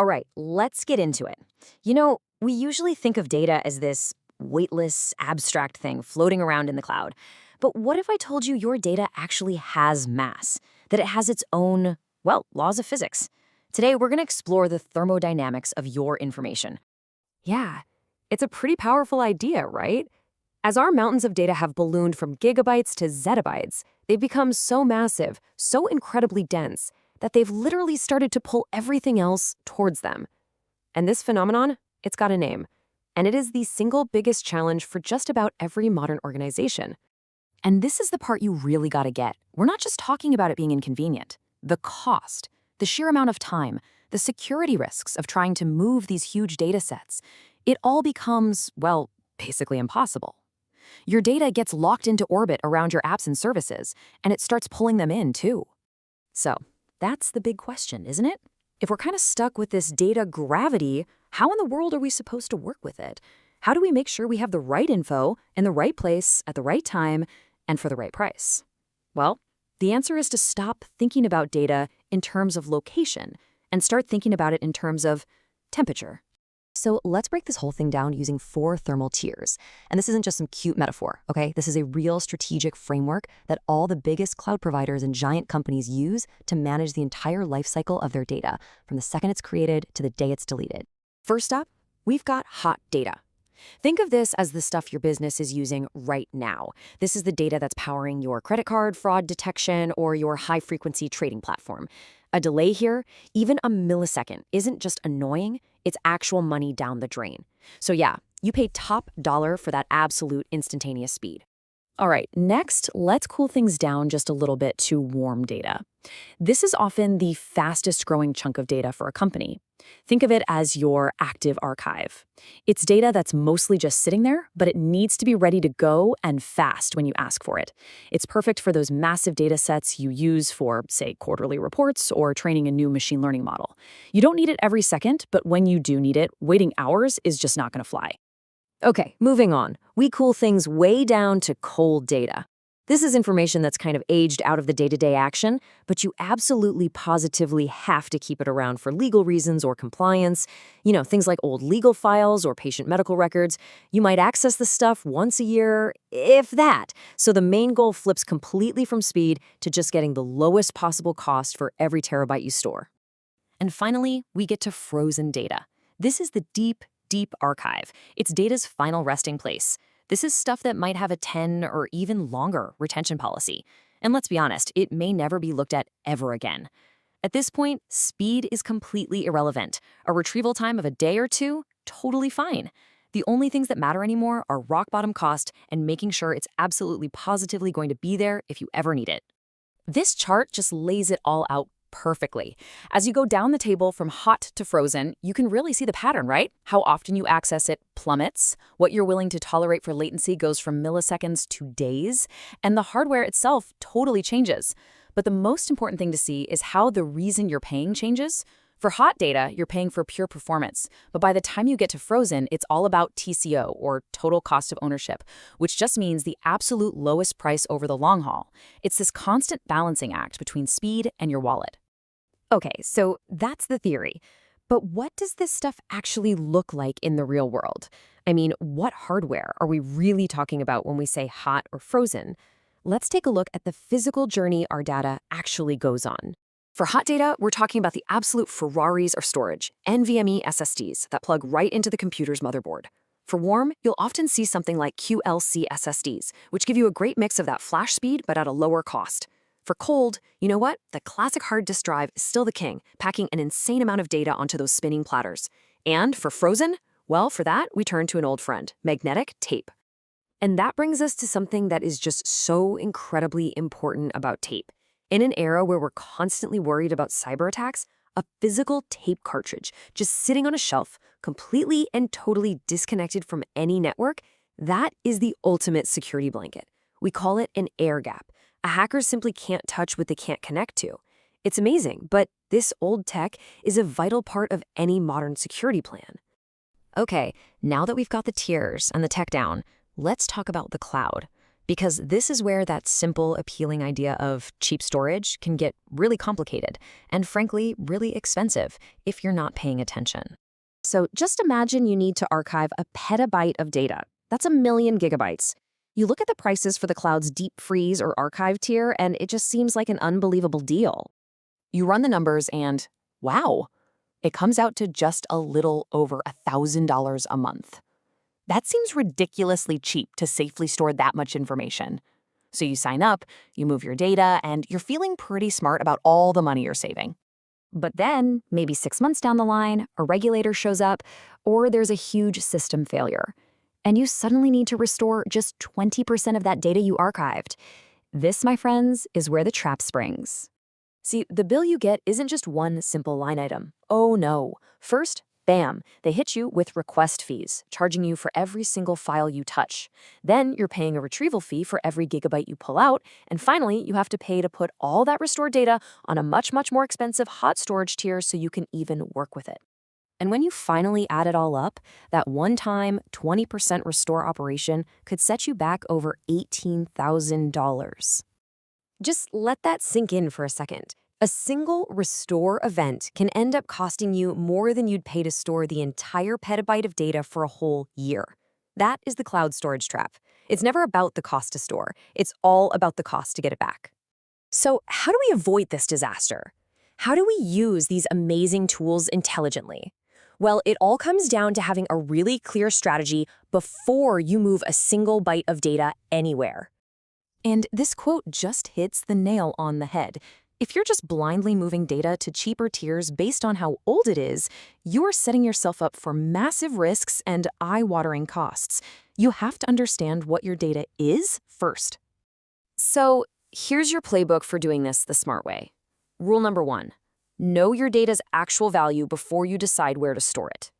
All right, let's get into it. We usually think of data as this weightless, abstract thing floating around in the cloud. But what if I told you your data actually has mass? That it has its own, well, laws of physics? Today, we're going to explore the thermodynamics of your information. Yeah, it's a pretty powerful idea, right? As our mountains of data have ballooned from gigabytes to zettabytes, they've become so massive, so incredibly dense, that they've literally started to pull everything else towards them. And this phenomenon, it's got a name. And it is the single biggest challenge for just about every modern organization. And this is the part you really got to get. We're not just talking about it being inconvenient. The cost, the sheer amount of time, the security risks of trying to move these huge data sets, it all becomes, well, basically impossible. Your data gets locked into orbit around your apps and services, and it starts pulling them in, too. So, that's the big question, isn't it? If we're kind of stuck with this data gravity, how in the world are we supposed to work with it? How do we make sure we have the right info in the right place at the right time and for the right price? Well, the answer is to stop thinking about data in terms of location and start thinking about it in terms of temperature. So let's break this whole thing down using 4 thermal tiers. And this isn't just some cute metaphor, okay? This is a real strategic framework that all the biggest cloud providers and giant companies use to manage the entire life cycle of their data, from the second it's created to the day it's deleted. First up, we've got hot data. Think of this as the stuff your business is using right now. This is the data that's powering your credit card fraud detection or your high-frequency trading platform. A delay here, even a millisecond, isn't just annoying, it's actual money down the drain. So yeah, you pay top dollar for that absolute instantaneous speed. All right, next, let's cool things down just a little bit to warm data. This is often the fastest growing chunk of data for a company. Think of it as your active archive. It's data that's mostly just sitting there, but it needs to be ready to go and fast when you ask for it. It's perfect for those massive data sets you use for, say, quarterly reports or training a new machine learning model. You don't need it every second, but when you do need it, waiting hours is just not going to fly. Okay, moving on. We cool things way down to cold data. This is information that's kind of aged out of the day-to-day action, but you absolutely positively have to keep it around for legal reasons or compliance. Things like old legal files or patient medical records. You might access this stuff once a year, if that. So the main goal flips completely from speed to just getting the lowest possible cost for every terabyte you store. And finally, we get to frozen data. This is the deep archive. It's data's final resting place. This is stuff that might have a 10 or even longer retention policy. And let's be honest, it may never be looked at ever again. At this point, speed is completely irrelevant. A retrieval time of a day or two, totally fine. The only things that matter anymore are rock bottom cost and making sure it's absolutely positively going to be there if you ever need it. This chart just lays it all out perfectly. As you go down the table from hot to frozen, you can really see the pattern, right? How often you access it plummets, what you're willing to tolerate for latency goes from milliseconds to days, and the hardware itself totally changes. But the most important thing to see is how the reason you're paying changes. For hot data, you're paying for pure performance, but by the time you get to frozen, it's all about TCO, or total cost of ownership, which just means the absolute lowest price over the long haul. It's this constant balancing act between speed and your wallet. Okay, so that's the theory. But what does this stuff actually look like in the real world? I mean, what hardware are we really talking about when we say hot or frozen? Let's take a look at the physical journey our data actually goes on. For hot data, we're talking about the absolute Ferraris of storage, NVMe SSDs that plug right into the computer's motherboard. For warm, you'll often see something like QLC SSDs, which give you a great mix of that flash speed but at a lower cost. For cold, you know what? The classic hard disk drive is still the king, packing an insane amount of data onto those spinning platters. And for frozen, well, for that, we turn to an old friend, magnetic tape. And that brings us to something that is just so incredibly important about tape. In an era where we're constantly worried about cyber attacks, a physical tape cartridge just sitting on a shelf, completely and totally disconnected from any network, that is the ultimate security blanket. We call it an air gap. A hacker simply can't touch what they can't connect to. It's amazing, but this old tech is a vital part of any modern security plan. Okay, now that we've got the tiers and the tech down, let's talk about the cloud. Because this is where that simple, appealing idea of cheap storage can get really complicated and, frankly, really expensive if you're not paying attention. So just imagine you need to archive a petabyte of data. That's 1,000,000 gigabytes. You look at the prices for the cloud's deep freeze or archive tier, and it just seems like an unbelievable deal. You run the numbers and, wow, it comes out to just a little over $1,000 a month. That seems ridiculously cheap to safely store that much information. So you sign up, you move your data, and you're feeling pretty smart about all the money you're saving. But then, maybe 6 months down the line, a regulator shows up, or there's a huge system failure, and you suddenly need to restore just 20% of that data you archived. This, my friends, is where the trap springs. See, the bill you get isn't just one simple line item. Oh no. First, bam, they hit you with request fees, charging you for every single file you touch. Then you're paying a retrieval fee for every gigabyte you pull out. And finally, you have to pay to put all that restored data on a much, much more expensive hot storage tier so you can even work with it. And when you finally add it all up, that one-time 20% restore operation could set you back over $18,000. Just let that sink in for a second. A single restore event can end up costing you more than you'd pay to store the entire petabyte of data for a whole year. That is the cloud storage trap. It's never about the cost to store. It's all about the cost to get it back. So how do we avoid this disaster? How do we use these amazing tools intelligently? Well, it all comes down to having a really clear strategy before you move a single byte of data anywhere. And this quote just hits the nail on the head. If you're just blindly moving data to cheaper tiers based on how old it is, you're setting yourself up for massive risks and eye-watering costs. You have to understand what your data is first. So here's your playbook for doing this the smart way. Rule number 1, know your data's actual value before you decide where to store it.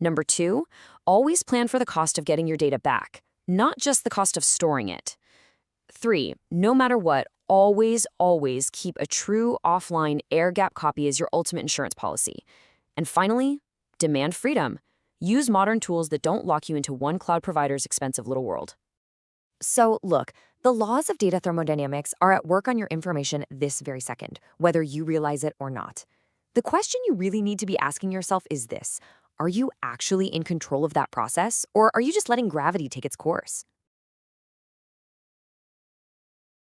Number 2, always plan for the cost of getting your data back, not just the cost of storing it. 3, no matter what, always keep a true offline air-gap copy as your ultimate insurance policy. And finally, demand freedom. Use modern tools that don't lock you into one cloud provider's expensive little world. So look, the laws of data thermodynamics are at work on your information this very second, whether you realize it or not. The question you really need to be asking yourself is this: are you actually in control of that process, or are you just letting gravity take its course?